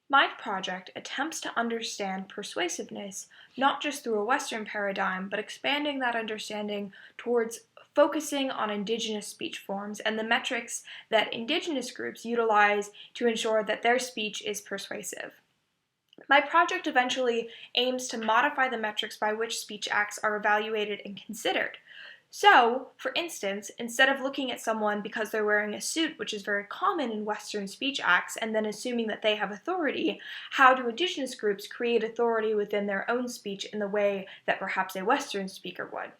My project attempts to understand persuasiveness not just through a Western paradigm, but expanding that understanding towards focusing on Indigenous speech forms and the metrics that Indigenous groups utilize to ensure that their speech is persuasive. My project eventually aims to modify the metrics by which speech acts are evaluated and considered. So, for instance, instead of looking at someone because they're wearing a suit, which is very common in Western speech acts, and then assuming that they have authority, how do Indigenous groups create authority within their own speech in the way that perhaps a Western speaker would?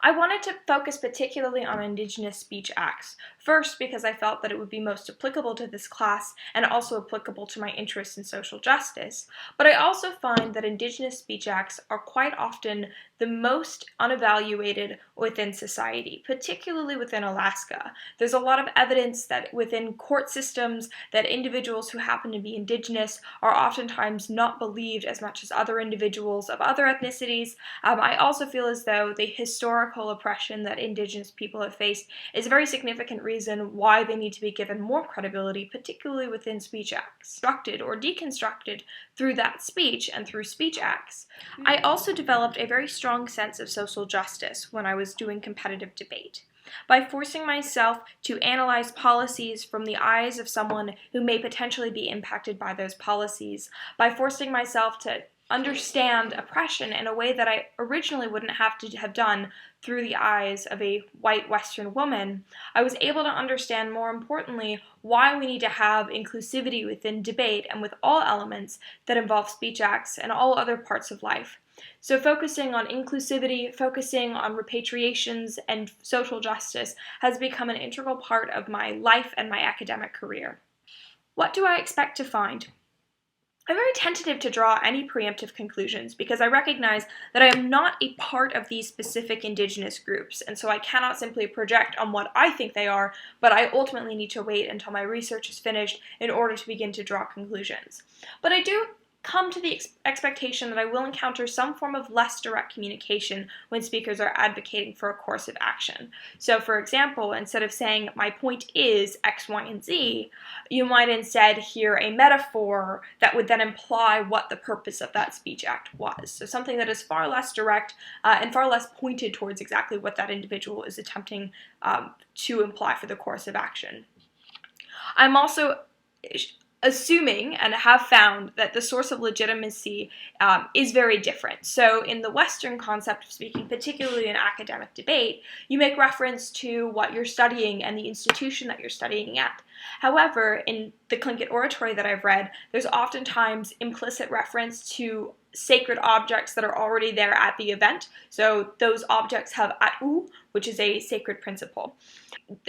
I wanted to focus particularly on Indigenous speech acts, first because I felt that it would be most applicable to this class and also applicable to my interest in social justice, but I also find that Indigenous speech acts are quite often the most unevaluated within society, particularly within Alaska. There's a lot of evidence that within court systems that individuals who happen to be Indigenous are oftentimes not believed as much as other individuals of other ethnicities. I also feel as though the historical oppression that Indigenous people have faced is a very significant reason why they need to be given more credibility, particularly within speech acts, constructed or deconstructed through that speech and through speech acts. I also developed a very strong sense of social justice when I was doing competitive debate. By forcing myself to analyze policies from the eyes of someone who may potentially be impacted by those policies, by forcing myself to understand oppression in a way that I originally wouldn't have to have done through the eyes of a white Western woman, I was able to understand, more importantly, why we need to have inclusivity within debate and with all elements that involve speech acts and all other parts of life. So focusing on inclusivity, focusing on repatriations and social justice has become an integral part of my life and my academic career. What do I expect to find? I'm very tentative to draw any preemptive conclusions because I recognize that I am not a part of these specific Indigenous groups, and so I cannot simply project on what I think they are, but I ultimately need to wait until my research is finished in order to begin to draw conclusions. But I do come to the expectation that I will encounter some form of less direct communication when speakers are advocating for a course of action. So, for example, instead of saying, my point is X, Y, and Z, you might instead hear a metaphor that would then imply what the purpose of that speech act was. So something that is far less direct and far less pointed towards exactly what that individual is attempting to imply for the course of action. I'm also assuming and have found that the source of legitimacy is very different. So in the Western concept of speaking, particularly in academic debate, you make reference to what you're studying and the institution that you're studying at. However, in the Tlingit oratory that I've read, there's oftentimes implicit reference to sacred objects that are already there at the event. So those objects have atu, which is a sacred principle.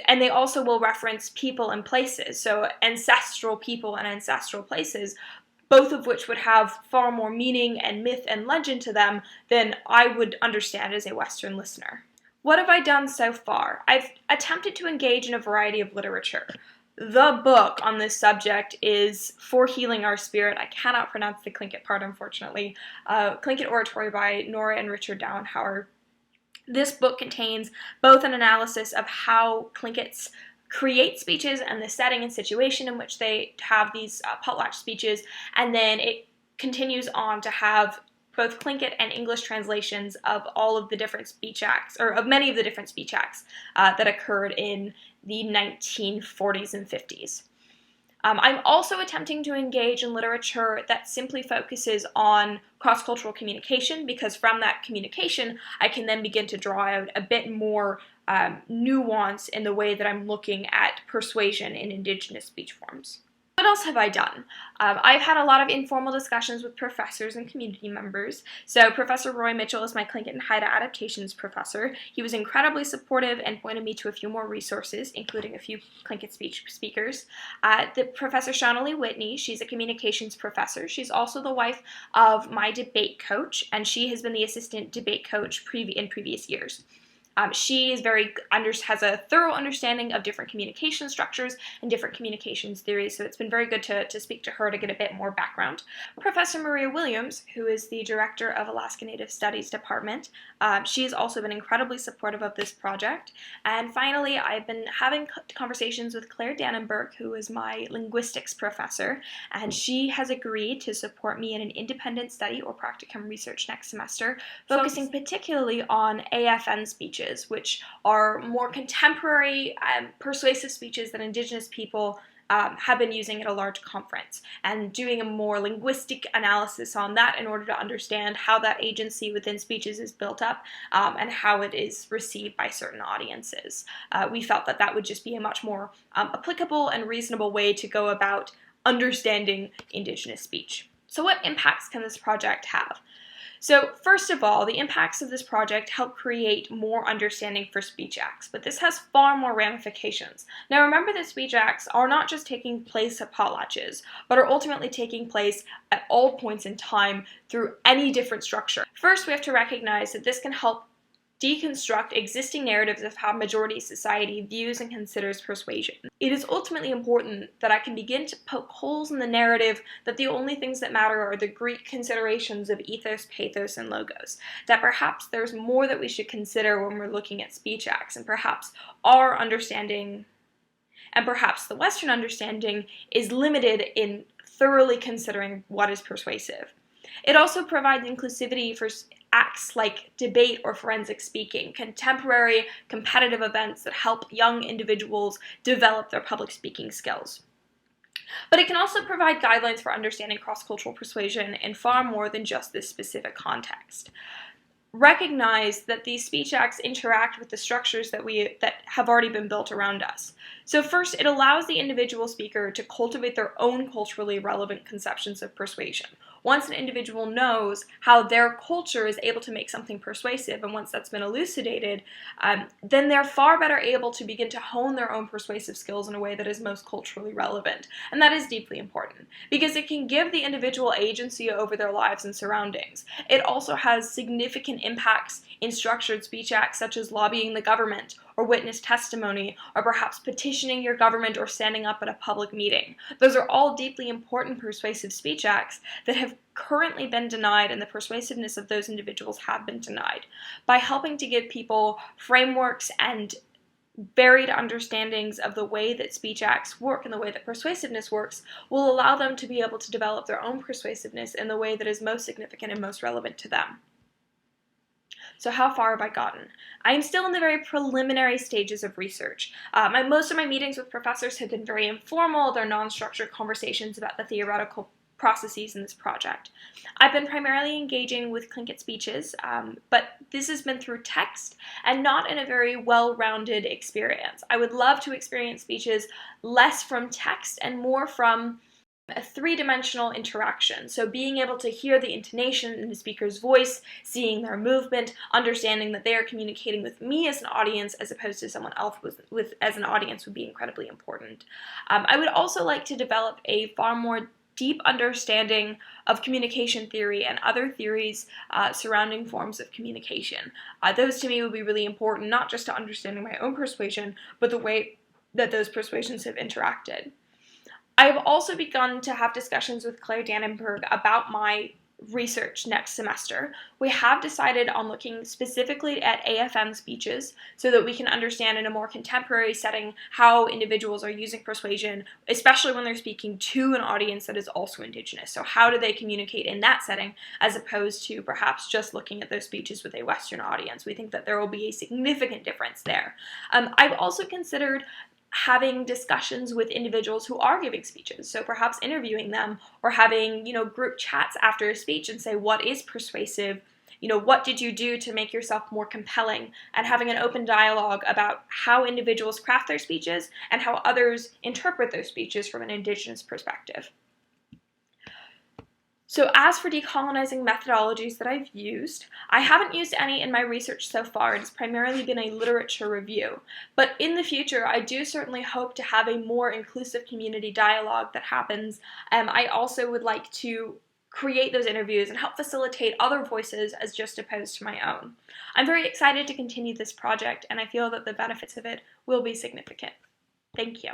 And they also will reference people and places, so ancestral people and ancestral places, both of which would have far more meaning and myth and legend to them than I would understand as a Western listener. What have I done so far? I've attempted to engage in a variety of literature. The book on this subject is For Healing Our Spirit. I cannot pronounce the Tlingit part, unfortunately. Tlingit Oratory by Nora and Richard Dowenhauer. This book contains both an analysis of how Tlingits create speeches and the setting and situation in which they have these potlatch speeches, and then it continues on to have both Tlingit and English translations of all of the different speech acts, or of many of the different speech acts that occurred in the 1940s and 50s. I'm also attempting to engage in literature that simply focuses on cross-cultural communication, because from that communication, I can then begin to draw out a bit more nuance in the way that I'm looking at persuasion in Indigenous speech forms. What else have I done? I've had a lot of informal discussions with professors and community members. So Professor Roy Mitchell is my Tlingit and Haida adaptations professor. He was incredibly supportive and pointed me to a few more resources, including a few Tlingit speakers. The Professor Shawnee Whitney, she's a communications professor. She's also the wife of my debate coach, and she has been the assistant debate coach in previous years. She is has a thorough understanding of different communication structures and different communications theories, so it's been very good to speak to her to get a bit more background. Professor Maria Williams, who is the director of Alaska Native Studies Department, she has also been incredibly supportive of this project. And finally, I've been having conversations with Claire Dannenberg, who is my linguistics professor, and she has agreed to support me in an independent study or practicum research next semester, focusing particularly on AFN speeches, which are more contemporary, persuasive speeches that Indigenous people have been using at a large conference, and doing a more linguistic analysis on that in order to understand how that agency within speeches is built up and how it is received by certain audiences. We felt that that would just be a much more applicable and reasonable way to go about understanding Indigenous speech. So what impacts can this project have? So first of all, the impacts of this project help create more understanding for speech acts, but this has far more ramifications. Now remember that speech acts are not just taking place at potlatches, but are ultimately taking place at all points in time through any different structure. First, we have to recognize that this can help deconstruct existing narratives of how majority society views and considers persuasion. It is ultimately important that I can begin to poke holes in the narrative that the only things that matter are the Greek considerations of ethos, pathos, and logos, that perhaps there's more that we should consider when we're looking at speech acts, and perhaps our understanding, and perhaps the Western understanding, is limited in thoroughly considering what is persuasive. It also provides inclusivity for acts like debate or forensic speaking, contemporary competitive events that help young individuals develop their public speaking skills. But it can also provide guidelines for understanding cross-cultural persuasion in far more than just this specific context. Recognize that these speech acts interact with the structures that have already been built around us. So first, it allows the individual speaker to cultivate their own culturally relevant conceptions of persuasion. Once an individual knows how their culture is able to make something persuasive, and once that's been elucidated, then they're far better able to begin to hone their own persuasive skills in a way that is most culturally relevant. And that is deeply important, because it can give the individual agency over their lives and surroundings. It also has significant impacts in structured speech acts such as lobbying the government, or witness testimony, or perhaps petitioning your government or standing up at a public meeting. Those are all deeply important persuasive speech acts that have currently been denied, and the persuasiveness of those individuals have been denied. By helping to give people frameworks and varied understandings of the way that speech acts work and the way that persuasiveness works will allow them to be able to develop their own persuasiveness in the way that is most significant and most relevant to them. So how far have I gotten? I am still in the very preliminary stages of research. Most of my meetings with professors have been very informal. They're non-structured conversations about the theoretical processes in this project. I've been primarily engaging with Tlingit speeches, but this has been through text and not in a very well-rounded experience. I would love to experience speeches less from text and more from a three-dimensional interaction. So being able to hear the intonation in the speaker's voice, seeing their movement, understanding that they are communicating with me as an audience as opposed to someone else as an audience would be incredibly important. I would also like to develop a far more deep understanding of communication theory and other theories surrounding forms of communication. Those to me would be really important, not just to understanding my own persuasion, but the way that those persuasions have interacted. I have also begun to have discussions with Claire Dannenberg about my research next semester. We have decided on looking specifically at AFN speeches so that we can understand in a more contemporary setting how individuals are using persuasion, especially when they're speaking to an audience that is also Indigenous. So how do they communicate in that setting as opposed to perhaps just looking at those speeches with a Western audience? We think that there will be a significant difference there. I've also considered having discussions with individuals who are giving speeches, so perhaps interviewing them or having, group chats after a speech and say, what is persuasive? What did you do to make yourself more compelling? And having an open dialogue about how individuals craft their speeches and how others interpret those speeches from an Indigenous perspective. So as for decolonizing methodologies that I've used, I haven't used any in my research so far. It's primarily been a literature review. But in the future, I do certainly hope to have a more inclusive community dialogue that happens. I also would like to create those interviews and help facilitate other voices as just opposed to my own. I'm very excited to continue this project, and I feel that the benefits of it will be significant. Thank you.